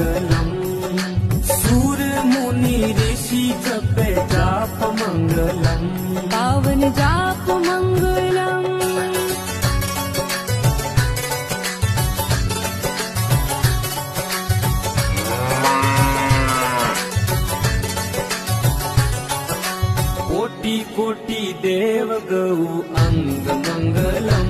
मंगलम सूर मुनि ऋषि जपे जाप मंगलम पावन जाप मंगलम कोटि कोटि देव गौ अंग मंगलम